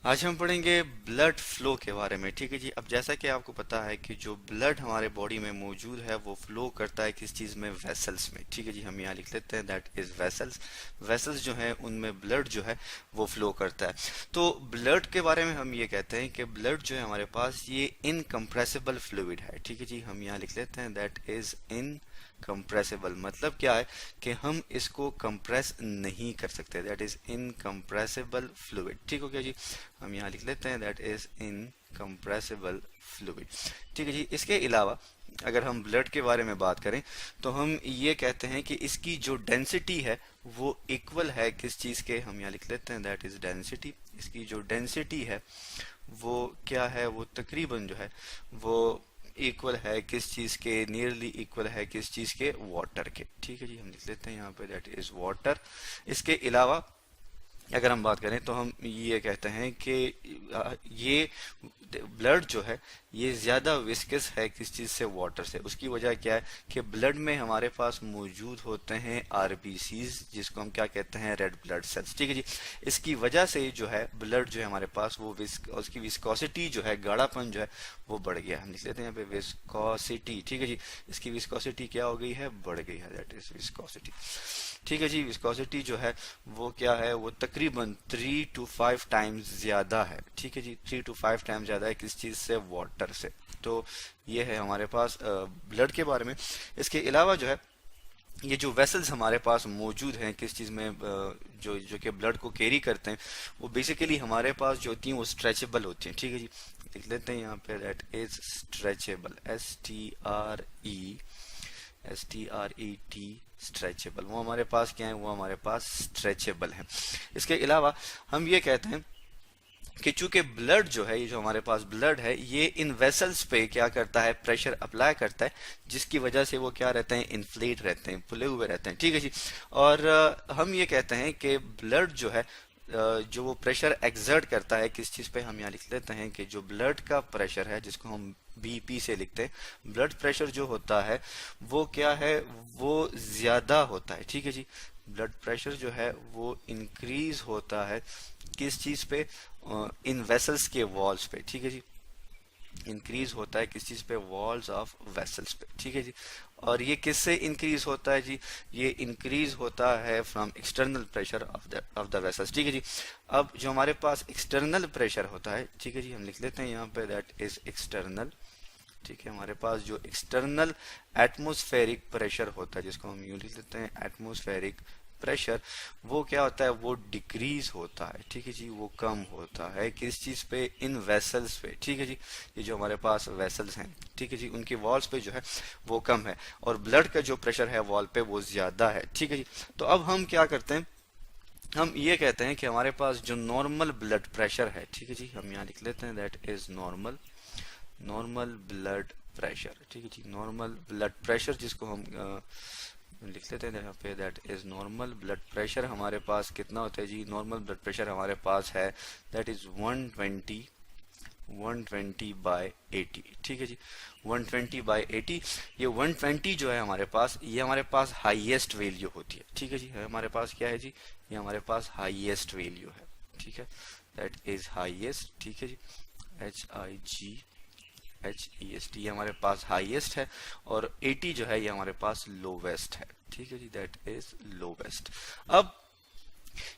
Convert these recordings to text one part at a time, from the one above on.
आज हम पढ़ेंगे ब्लड फ्लो के बारे में। ठीक है जी। अब जैसा कि आपको पता है कि जो ब्लड हमारे बॉडी में मौजूद है वो फ्लो करता है किस चीज़ में, वेसल्स में। ठीक है जी, हम यहाँ लिख लेते हैं दैट इज वेसल्स। वेसल्स जो है उनमें ब्लड जो है वो फ्लो करता है। तो ब्लड के बारे में हम ये कहते हैं कि ब्लड जो है हमारे पास ये इनकम्प्रेसिबल फ्लूइड है। ठीक है जी, हम यहाँ लिख लेते हैं दैट इज इन कंप्रेसिबल। मतलब क्या है कि हम इसको कंप्रेस नहीं कर सकते, दैट इज इनकम्प्रेसिबल फ्लूइड। ठीक हो गया जी, हम यहाँ लिख लेते हैं दैट इज इनकम्प्रेसिबल फ्लूइड। ठीक है जी। इसके अलावा अगर हम ब्लड के बारे में बात करें तो हम ये कहते हैं कि इसकी जो डेंसिटी है वो इक्वल है किस चीज़ के, हम यहाँ लिख लेते हैं दैट इज डेंसिटी। इसकी जो डेंसिटी है वो क्या है, वो तकरीबन जो है वो इक्वल है किस चीज के, नियरली इक्वल है किस चीज के, वाटर के। ठीक है जी, हम लिख लेते हैं यहाँ पे दैट इज वाटर। इसके अलावा अगर हम बात करें तो हम ये कहते हैं कि ये ब्लड जो है ये ज्यादा विस्कस है किस चीज से, वाटर से। उसकी वजह क्या है कि ब्लड में हमारे पास मौजूद होते हैं आरबीसीज, जिसको हम क्या कहते हैं, रेड ब्लड सेल्स। ठीक है जी। इसकी वजह से जो है ब्लड जो है हमारे पास वो उसकी विस्कोसिटी जो है, गाढ़ापन जो है वो बढ़ गया। हम लिख लेते हैं यहाँ पे विस्कोसिटी। ठीक है जी, इसकी विस्कोसिटी क्या हो गई है, बढ़ गई है, दैट इज विस्कोसिटी। ठीक है जी। विस्कोसिटी जो है वो क्या है, वो तकरीबन 3 to 5 टाइम्स ज्यादा है। ठीक है जी, 3 to 5 टाइम्स ज्यादा है किस चीज से, वाटर से। तो ये है हमारे पास ब्लड के बारे में। इसके अलावा जो है ये जो वेसल्स हमारे पास मौजूद हैं किस चीज में, जो जो कि ब्लड को कैरी करते हैं, वो बेसिकली हमारे पास जो होती हैं वो स्ट्रेचेबल होती हैं। ठीक है जी, लिख लेते हैं यहाँ पे that is stretchable, STRET stretchable. वो हमारे पास क्या है, वो हमारे पास स्ट्रेचेबल है। इसके अलावा हम ये कहते हैं कि चूंकि ब्लड जो है, ये जो हमारे पास ब्लड है ये इन वेसल्स पे क्या करता है, प्रेशर अप्लाई करता है, जिसकी वजह से वो क्या रहते हैं, इन्फ्लेट रहते हैं, फुले हुए रहते हैं। ठीक है जी। और हम ये कहते हैं कि ब्लड जो है जो वो प्रेशर एक्सर्ट करता है किस चीज पे, हम यहाँ लिख लेते हैं कि जो ब्लड का प्रेशर है, जिसको हम बीपी से लिखते हैं, ब्लड प्रेशर जो होता है वो क्या है, वो ज्यादा होता है। ठीक है जी। ब्लड प्रेशर जो है वो इंक्रीज होता है किस चीज पे, इन वेसल्स के वॉल्स पे। ठीक है जी, इंक्रीज होता है किस चीज पे, वॉल्स ऑफ वेसल्स पे। ठीक है जी। और ये किससे इंक्रीज होता है जी, ये इंक्रीज होता है from external pressure of the vessels. ठीक है जी। अब जो हमारे पास एक्सटर्नल प्रेशर होता है, ठीक है जी, हम लिख लेते हैं यहाँ पे दैट इज एक्सटर्नल। ठीक है, हमारे पास जो एक्सटर्नल एटमॉस्फेरिक प्रेशर होता है, जिसको हम यूं लिख लेते हैं एटमॉस्फेरिक प्रेशर, वो क्या होता है, वो डिक्रीज होता है। ठीक है जी, वो कम होता है किस चीज पे, इन वेसल्स पे। ठीक है जी, ये जो हमारे पास वेसल्स हैं, ठीक है जी, उनकी वॉल्स पे जो है वो कम है, और ब्लड का जो प्रेशर है वॉल पे वो ज्यादा है। ठीक है जी। तो अब हम क्या करते हैं, हम ये कहते हैं कि हमारे पास जो नॉर्मल ब्लड प्रेशर है, ठीक है जी, हम यहाँ लिख लेते हैं that is normal, normal blood pressure. ठीक है जी, नॉर्मल ब्लड प्रेशर जिसको हम लिख लेते हैं यहाँ पे that is normal blood pressure हमारे पास कितना होता है जी, नॉर्मल ब्लड प्रेशर हमारे पास है दैट इज 120/80। ठीक है जी, 120/80। ये 120 जो है हमारे पास, ये हमारे पास हाईएस्ट वैल्यू होती है। ठीक है जी, हमारे पास क्या है जी, ये हमारे पास हाईएस्ट वैल्यू है। ठीक है, दैट इज हाईएस्ट। ठीक है जी, HIGHEST ये हमारे पास हाईएस्ट है, और 80 जो है ये हमारे पास लोवेस्ट है। ठीक है जी, दैट इज लोवेस्ट। अब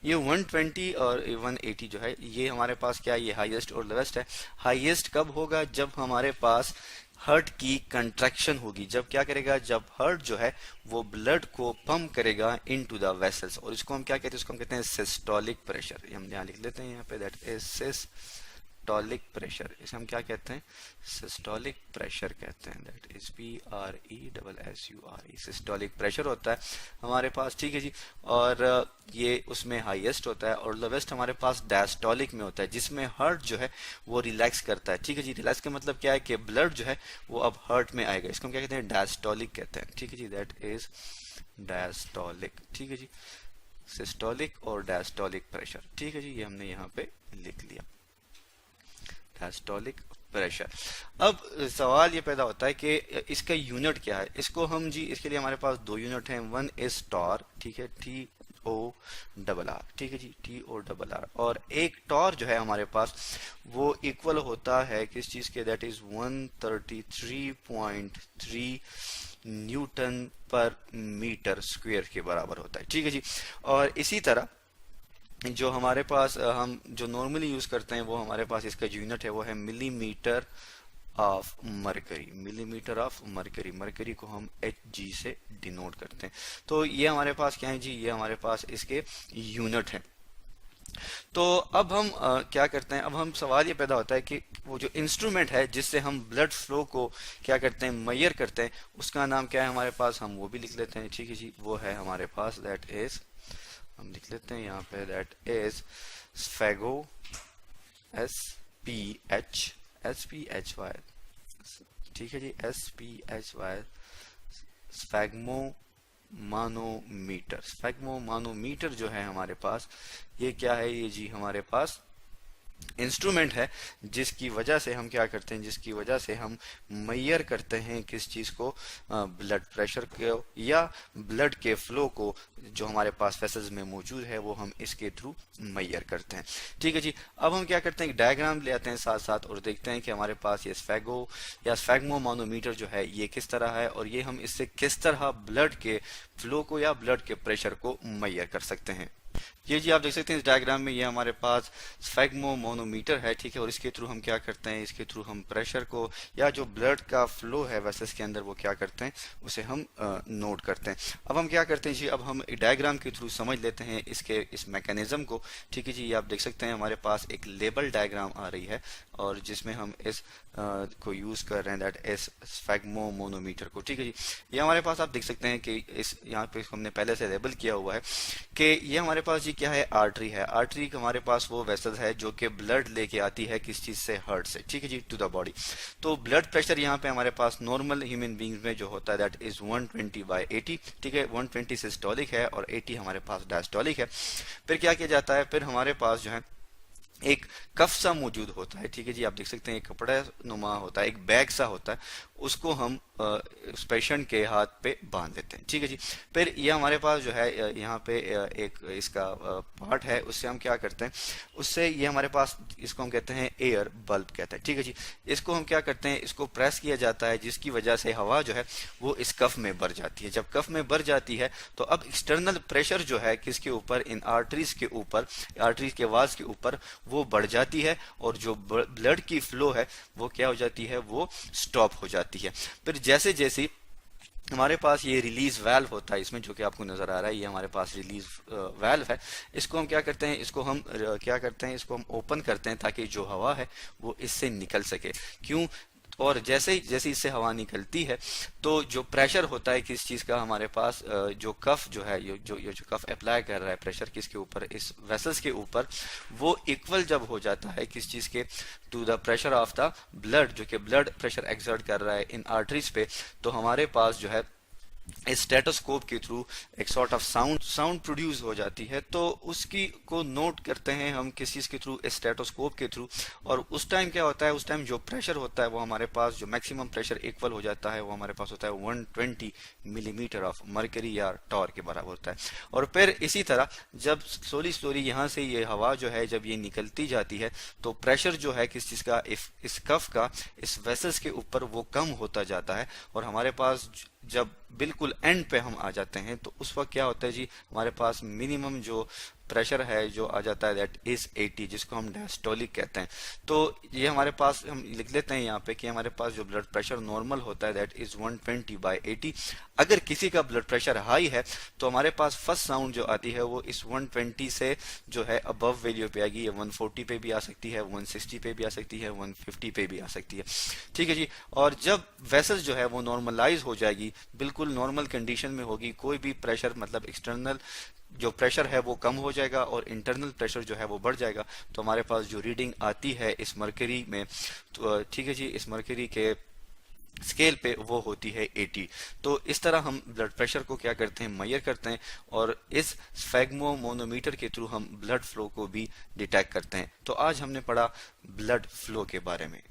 ये 120 और 180 जो है ये हमारे पास क्या है, ये हाईएस्ट और लोवेस्ट है। हाईएस्ट कब होगा, जब हमारे पास हार्ट की कंट्रैक्शन होगी, जब क्या करेगा, जब हार्ट जो है वो ब्लड को पंप करेगा इनटू द वेसल्स, और इसको हम क्या कहते हैं, इसको हम कहते हैं सिस्टोलिक प्रेशर। हम यहाँ लिख लेते हैं यहाँ पे दैट इज सिस्टोलिक प्रेशर, इसे हम क्या कहते हैं, सिस्टोलिक प्रेशर कहते हैं, that is PRESSURE, systolic pressure होता है हमारे पास। ठीक है जी। और ये उसमें हाईएस्ट होता है, और लोवेस्ट हमारे पास डायस्टोलिक में होता है, जिसमें हार्ट जो है वो रिलैक्स करता है। ठीक है जी, रिलैक्स का मतलब क्या है कि ब्लड जो है वो अब हार्ट में आएगा, इसको हम क्या कहते हैं, डायस्टोलिक कहते हैं। ठीक है जी, दैट इज डायस्टोलिक। ठीक है जी, सिस्टोलिक और डायस्टोलिक प्रेशर। ठीक है जी, ये हमने यहाँ पे लिख लिया, डायस्टोलिक प्रेशर। अब सवाल ये पैदा होता है कि इसका यूनिट क्या है, इसको हम जी, इसके लिए हमारे पास दो यूनिट हैं, वन इज टॉर, ठीक है, T TORR, ठीक है जी, TORR। और एक टॉर जो है हमारे पास वो इक्वल होता है किस चीज के, दैट इज 133.3 न्यूटन पर मीटर स्क्वायर के बराबर होता है, ठीक है जी। और इसी तरह जो हमारे पास हम जो नॉर्मली यूज करते हैं वो हमारे पास इसका जो यूनिट है वो है millimetre of mercury, millimetre of mercury. Mercury को हम Hg से डिनोट करते हैं। तो ये हमारे पास क्या है जी, ये हमारे पास इसके यूनिट है। तो अब हम क्या करते हैं, अब हम सवाल ये पैदा होता है कि वो जो इंस्ट्रूमेंट है जिससे हम ब्लड फ्लो को क्या करते हैं, मेजर करते हैं, उसका नाम क्या है हमारे पास, हम वो भी लिख लेते हैं, ठीक है जी। वो है हमारे पास दैट इज, हम लिख लेते हैं यहाँ पे, दैट इज स्फेगो, SPHY, ठीक है जी, SPHY, स्फेगमो मानोमीटर। स्फेगमो मानोमीटर जो है हमारे पास, ये क्या है, ये जी हमारे पास इंस्ट्रूमेंट है जिसकी वजह से हम क्या करते हैं, जिसकी वजह से हम मेजर करते हैं किस चीज को, ब्लड प्रेशर को या ब्लड के फ्लो को जो हमारे पास वेसल्स में मौजूद है वो हम इसके थ्रू मेजर करते हैं, ठीक है जी। अब हम क्या करते हैं, एक डायग्राम ले आते हैं साथ साथ और देखते हैं कि हमारे पास ये स्फेगो या स्फेगमो मानोमीटर जो है ये किस तरह है और ये हम इससे किस तरह ब्लड के फ्लो को या ब्लड के प्रेशर को मेजर कर सकते हैं। ये जी आप देख सकते हैं इस डायग्राम में, ये हमारे पास स्फेगमो मानोमीटर है, ठीक है। और इसके थ्रू हम क्या करते हैं, इसके थ्रू हम प्रेशर को या जो ब्लड का फ्लो है वेसल्स के अंदर वो क्या करते हैं, उसे हम नोट करते हैं। अब हम क्या करते हैं जी, अब हम डायग्राम के थ्रू समझ लेते हैं इसके इस मैकेनिज्म को, ठीक है जी। ये आप देख सकते हैं हमारे पास एक लेबल डायग्राम आ रही है और जिसमें हम इस को यूज कर रहे हैं, दैट इज स्फेगमो मानोमीटर को, ठीक है जी। ये हमारे पास आप देख सकते हैं कि इस यहाँ पे हमने पहले से लेबल किया हुआ है कि ये हमारे पास जी क्या है, आर्टरी है। आर्टरी हमारे पास वो वेसल है जो कि ब्लड लेके आती है किस चीज से, हार्ट से, ठीक है जी, टू द बॉडी। तो ब्लड प्रेशर यहाँ पे हमारे पास नॉर्मल ह्यूमन बींग्स में जो होता है दैट इज 120/80, ठीक है। 120 सिस्टोलिक है और 80 हमारे पास डायस्टोलिक है। फिर क्या किया जाता है, फिर हमारे पास जो है एक कफ सा मौजूद होता है, ठीक है जी। आप देख सकते हैं एक कपड़ा नुमा होता है, एक बैग सा होता है, उसको हम पेशेंट के हाथ पे बांध देते हैं, ठीक है जी। फिर ये हमारे पास जो है यहाँ पे एक इसका पार्ट है, उससे हम क्या करते हैं, उससे ये हमारे पास इसको हम कहते हैं एयर बल्ब कहते हैं, ठीक है जी। इसको हम क्या करते हैं, इसको प्रेस किया जाता है जिसकी वजह से हवा जो है वो इस कफ में भर जाती है। जब कफ में भर जाती है तो अब एक्सटर्नल प्रेशर जो है किसके ऊपर, इन आर्टरीज के ऊपर, आर्टरीज के वाल्स के ऊपर वो बढ़ जाती है और जो ब्लड की फ्लो है वो क्या हो जाती है, वो स्टॉप हो जाती है। फिर जैसे जैसे हमारे पास ये रिलीज वाल्व होता है, इसमें जो कि आपको नजर आ रहा है, ये हमारे पास रिलीज वाल्व है। इसको हम क्या करते हैं, इसको हम क्या करते हैं, इसको हम ओपन करते हैं ताकि जो हवा है वो इससे निकल सके। क्यों, और जैसे जैसे इससे हवा निकलती है तो जो प्रेशर होता है किस चीज का हमारे पास, जो कफ जो है, जो कफ अप्लाई कर रहा है प्रेशर किसके ऊपर, इस वेसल्स के ऊपर, वो इक्वल जब हो जाता है किस चीज के, to the pressure of the blood, जो कि ब्लड प्रेशर एक्सर्ट कर रहा है इन आर्टरीज पे, तो हमारे पास जो है इस स्टेटोस्कोप के थ्रू एक सॉर्ट ऑफ साउंड प्रोड्यूस हो जाती है। तो उसकी को नोट करते हैं हम किस चीज के थ्रू, स्टेटोस्कोप के थ्रू। और उस टाइम क्या होता है, उस टाइम जो प्रेशर होता है वो हमारे पास, जो मैक्सिमम प्रेशर इक्वल हो जाता है वो हमारे पास होता है 120 मिलीमीटर ऑफ मरकरी या टॉर के बराबर होता है। और फिर इसी तरह जब स्लोली यहाँ से ये हवा जो है जब ये निकलती जाती है तो प्रेशर जो है किस चीज का, इस कफ का, इस वेसल्स के ऊपर वो कम होता जाता है। और हमारे पास जब बिल्कुल एंड पे हम आ जाते हैं तो उस वक्त क्या होता है जी, हमारे पास मिनिमम जो प्रेशर है जो आ जाता है दैट इज 80, जिसको हम डायस्टोलिक कहते हैं। तो ये हमारे पास हम लिख लेते हैं यहाँ पे कि हमारे पास जो ब्लड प्रेशर नॉर्मल होता है दैट इज 120/80। अगर किसी का ब्लड प्रेशर हाई है तो हमारे पास फर्स्ट साउंड जो आती है वो इस 120 से जो है अबव वैल्यू पे आएगी। ये 140 पे भी आ सकती है, 160 पे भी आ सकती है, 150 पे भी आ सकती है, ठीक है जी। और जब वेसल्स जो है वो नॉर्मलाइज हो जाएगी, बिल्कुल नॉर्मल कंडीशन में होगी, कोई भी प्रेशर मतलब एक्सटर्नल जो प्रेशर है वो कम हो जाएगा और इंटरनल प्रेशर जो है वो बढ़ जाएगा। तो हमारे पास जो रीडिंग आती है इस मरकरी में, तो ठीक है जी, इस मरकरी के स्केल पे वो होती है 80। तो इस तरह हम ब्लड प्रेशर को क्या करते हैं, मेजर करते हैं और इस स्फेगमो मानोमीटर के थ्रू हम ब्लड फ्लो को भी डिटेक्ट करते हैं। तो आज हमने पढ़ा ब्लड फ्लो के बारे में।